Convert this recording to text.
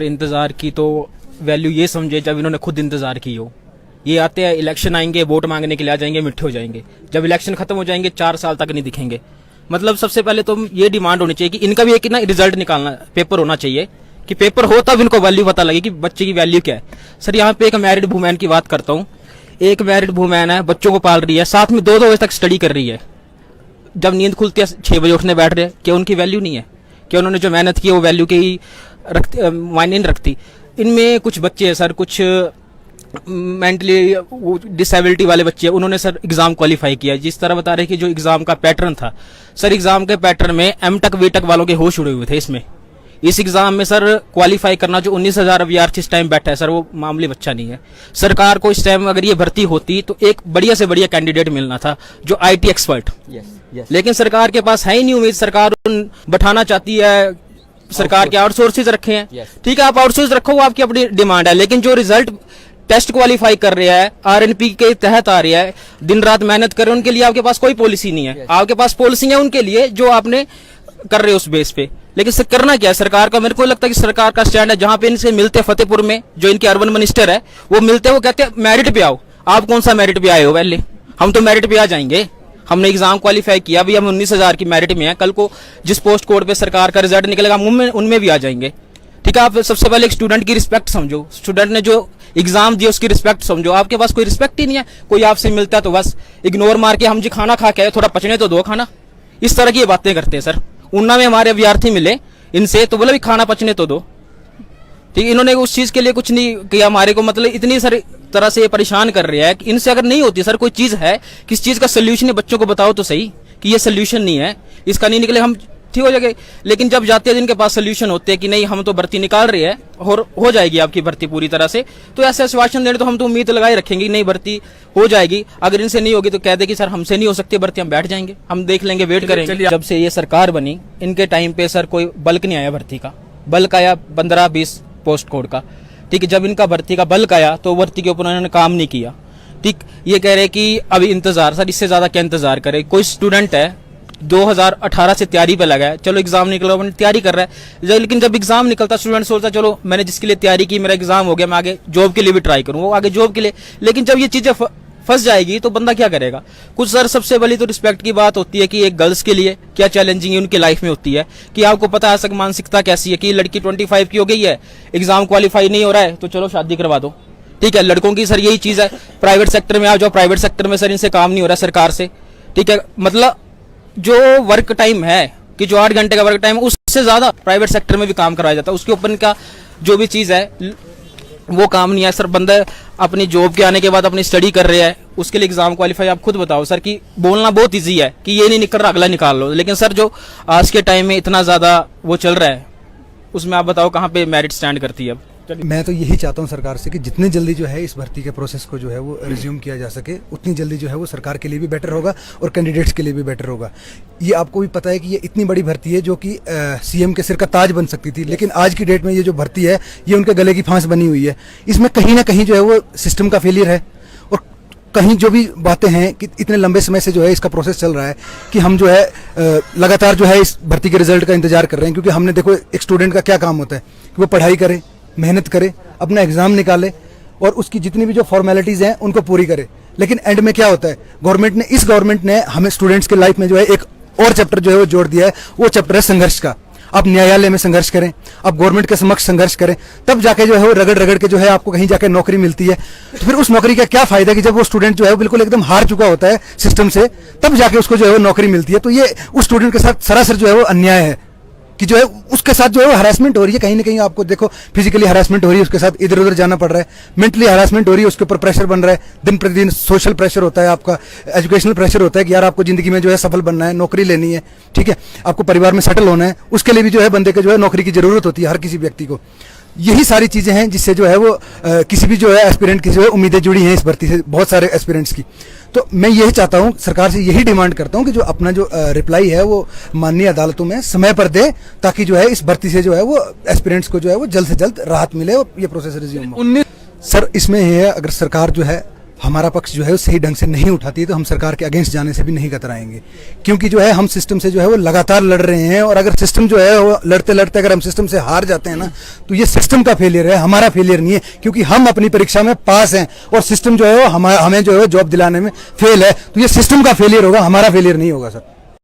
इंतज़ार की तो वैल्यू ये समझे जब इन्होंने खुद इंतज़ार की हो। ये आते हैं, इलेक्शन आएंगे, वोट मांगने के लिए आ जाएंगे, मिठ्ठे हो जाएंगे। जब इलेक्शन खत्म हो जाएंगे 4 साल तक नहीं दिखेंगे। मतलब सबसे पहले तो ये डिमांड होनी चाहिए कि इनका भी एक ना रिजल्ट निकालना, पेपर होना चाहिए कि पेपर हो तब इनको वैल्यू पता लगे कि बच्चे की वैल्यू क्या है। सर यहाँ पे एक मैरिड वुमेन की बात करता हूँ। एक मैरिड वुमेन है, बच्चों को पाल रही है, साथ में 2-2 बजे तक स्टडी कर रही है। जब नींद खुलती है 6 बजे उठने बैठ रहे हैं, क्या उनकी वैल्यू नहीं है? क्या उन्होंने जो मेहनत की है वो वैल्यू की मायने नहीं रखती? इनमें कुछ बच्चे हैं सर, कुछ मेंटली डिसेबिलिटी वाले बच्चे हैं, उन्होंने सर एग्जाम क्वालिफाई किया। जिस तरह बता रहे कि जो एग्जाम का पैटर्न था सर, एग्जाम के पैटर्न में एम टेक वी टेक वालों के होश उड़े हुए थे। इसमें इस एग्जाम में सर क्वालिफाई करना जो 19,000 अभ्यर्थी इस टाइम बैठा है सर, वो मामूली बच्चा नहीं है। सरकार को इस टाइम अगर ये भर्ती होती तो एक बढ़िया से बढ़िया कैंडिडेट मिलना था जो आईटी एक्सपर्ट। लेकिन सरकार के पास है ही नहीं उम्मीद। सरकार बैठाना चाहती है, सरकार के आउटसोर्सेज रखे हैं। ठीक है, आप आउटसोर्स रखो, वो आपकी अपनी डिमांड है। लेकिन जो रिजल्ट टेस्ट क्वालिफाई कर रहा है, आरएनपी के तहत आ रहा है, दिन रात मेहनत कर रहे हैं, उनके लिए आपके पास कोई पॉलिसी नहीं है। आपके पास पॉलिसी है उनके लिए जो आपने कर रहे हो उस बेस पे। लेकिन सर करना क्या है सरकार का? मेरे को लगता है कि सरकार का स्टैंड है, जहां पे इनसे मिलते फतेहपुर में जो इनके अर्बन मिनिस्टर है वो मिलते हैं, वो कहते हैं मेरिट पे आओ। आप कौन सा मेरिट पे आए हो? पहले हम तो मेरिट पे आ जाएंगे, हमने एग्जाम क्वालिफाई किया, अभी हम 19,000 की मेरिट में है। कल को जिस पोस्ट कोड पे सरकार का रिजल्ट निकलेगा हम उनमें भी आ जाएंगे। ठीक है, आप सबसे पहले एक स्टूडेंट की रिस्पेक्ट समझो, स्टूडेंट ने जो एग्जाम दिया उसकी रिस्पेक्ट समझो। आपके पास कोई रिस्पेक्ट ही नहीं है। कोई आपसे मिलता है तो बस इग्नोर मार के हम जी खाना खा के आए, थोड़ा पचने तो दो खाना, इस तरह की बातें करते हैं सर। उन्ना में हमारे अभ्यर्थी मिले इनसे तो बोला भी खाना पचने तो दो। ठीक, इन्होंने उस चीज के लिए कुछ नहीं किया हमारे को, मतलब इतनी सारी तरह से परेशान कर रहा है कि इनसे अगर नहीं होती सर कोई चीज है, किस चीज का सोल्यूशन है, बच्चों को बताओ तो सही कि ये सोल्यूशन नहीं है, इसका नहीं निकले हम ठीक हो जाएंगे। लेकिन जब जाते हैं जिनके पास सोल्यूशन होते हैं कि नहीं हम तो भर्ती निकाल रहे हैं और हो जाएगी आपकी भर्ती पूरी तरह से, तो ऐसे आश्वासन देने तो हम तो उम्मीद लगाए रखेंगे नहीं भर्ती हो जाएगी। अगर इनसे नहीं होगी तो कह दे कि सर हमसे नहीं हो सकती भर्ती, हम बैठ जाएंगे, हम देख लेंगे, वेट करेंगे। जब से ये सरकार बनी इनके टाइम पे सर कोई बल्क नहीं आया भर्ती का। बल्क आया 15-20 पोस्ट कोड का। ठीक है, जब इनका भर्ती का बल्क आया तो भर्ती के ऊपर उन्होंने काम नहीं किया। ठीक, ये कह रहे कि अभी इंतजार, सर इससे ज्यादा क्या इंतजार करे? कोई स्टूडेंट है 2018 से तैयारी पे लगा है, चलो एग्जाम निकला, मैंने तैयारी कर रहा है, लेकिन जब एग्जाम निकलता स्टूडेंट सोचता चलो मैंने जिसके लिए तैयारी की मेरा एग्जाम हो गया, मैं आगे जॉब के लिए भी ट्राई करूँ, वो आगे जॉब के लिए। लेकिन जब ये चीजें फंस जाएगी तो बंदा क्या करेगा? कुछ सर सबसे बड़ी तो रिस्पेक्ट की बात होती है कि एक गर्ल्स के लिए क्या चैलेंजिंग उनकी लाइफ में होती है कि आपको पता है मानसिकता कैसी है कि लड़की 25 की हो गई है, एग्जाम क्वालिफाई नहीं हो रहा है तो चलो शादी करवा दो। ठीक है, लड़कों की सर यही चीज है। प्राइवेट सेक्टर में आ जाओ, प्राइवेट सेक्टर में सर इनसे काम नहीं हो रहा सरकार से। ठीक है, मतलब जो वर्क टाइम है कि जो 8 घंटे का वर्क टाइम है उससे ज्यादा प्राइवेट सेक्टर में भी काम कराया जाता है, उसके ऊपर का जो भी चीज है वो काम नहीं है सर। बंदा अपनी जॉब के आने के बाद अपनी स्टडी कर रहा है, उसके लिए एग्जाम क्वालिफाई। आप खुद बताओ सर कि बोलना बहुत इजी है कि ये नहीं निकल रहा अगला निकाल लो, लेकिन सर जो आज के टाइम में इतना ज्यादा वो चल रहा है उसमें आप बताओ कहाँ पे मेरिट स्टैंड करती है अब? मैं तो यही चाहता हूं सरकार से कि जितने जल्दी जो है इस भर्ती के प्रोसेस को जो है वो रिज्यूम किया जा सके, उतनी जल्दी जो है वो सरकार के लिए भी बेटर होगा और कैंडिडेट्स के लिए भी बेटर होगा। ये आपको भी पता है कि ये इतनी बड़ी भर्ती है जो कि सीएम के सिर का ताज बन सकती थी, लेकिन आज की डेट में ये जो भर्ती है ये उनके गले की फांस बनी हुई है। इसमें कहीं ना कहीं जो है वो सिस्टम का फेलियर है और कहीं जो भी बातें हैं कि इतने लंबे समय से जो है इसका प्रोसेस चल रहा है कि हम जो है लगातार जो है इस भर्ती के रिजल्ट का इंतजार कर रहे हैं। क्योंकि हमने देखो एक स्टूडेंट का क्या काम होता है कि वो पढ़ाई करे, मेहनत करे, अपना एग्जाम निकाले और उसकी जितनी भी जो फॉर्मेलिटीज हैं उनको पूरी करे। लेकिन एंड में क्या होता है, गवर्नमेंट ने हमें स्टूडेंट्स के लाइफ में जो है एक और चैप्टर जो है वो जोड़ दिया है, वो चैप्टर है संघर्ष का। आप न्यायालय में संघर्ष करें, आप गवर्नमेंट के समक्ष संघर्ष करें, तब जाके जो है वो रगड़ के जो है आपको कहीं जाके नौकरी मिलती है। तो फिर उस नौकरी का क्या फायदा कि जब वो स्टूडेंट जो है वो बिल्कुल एकदम हार चुका होता है सिस्टम से, तब जाके उसको जो है वो नौकरी मिलती है। तो ये उस स्टूडेंट के साथ सरासर जो है वो अन्याय है कि जो है उसके साथ जो है वो हरासमेंट हो रही है। कहीं ना कहीं आपको देखो फिजिकली हरासमेंट हो रही है, उसके साथ इधर उधर जाना पड़ रहा है, मेंटली हरासमेंट हो रही है, उसके ऊपर प्रेशर बन रहा है, दिन प्रतिदिन सोशल प्रेशर होता है, आपका एजुकेशनल प्रेशर होता है कि यार आपको जिंदगी में जो है सफल बनना है, नौकरी लेनी है, ठीक है, आपको परिवार में सेटल होना है, उसके लिए भी जो है बंदे को जो है नौकरी की जरूरत होती है हर किसी व्यक्ति को। यही सारी चीजें हैं जिससे जो है वो किसी भी जो है एस्पिरेंट की जो है उम्मीदें जुड़ी हैं इस भर्ती से, बहुत सारे एस्पिरेंट्स की। तो मैं यही चाहता हूं, सरकार से यही डिमांड करता हूं कि जो अपना जो रिप्लाई है वो माननीय अदालतों में समय पर दे, ताकि जो है इस भर्ती से जो है वो एस्पिरेंट्स को जो है वो जल्द से जल्द राहत मिले और ये प्रोसेस रिज्यूम हो। सर इसमें यह है, अगर सरकार जो है हमारा पक्ष जो है वो सही ढंग से नहीं उठाती है तो हम सरकार के अगेंस्ट जाने से भी नहीं कतराएंगे, क्योंकि जो है हम सिस्टम से जो है वो लगातार लड़ रहे हैं। और अगर सिस्टम जो है वो लड़ते लड़ते अगर हम सिस्टम से हार जाते हैं ना, तो ये सिस्टम का फेलियर है, हमारा फेलियर नहीं है, क्योंकि हम अपनी परीक्षा में पास हैं और सिस्टम जो है वो हमें जो है जॉब दिलाने में फेल है। तो ये सिस्टम का फेलियर होगा, हमारा फेलियर नहीं होगा सर।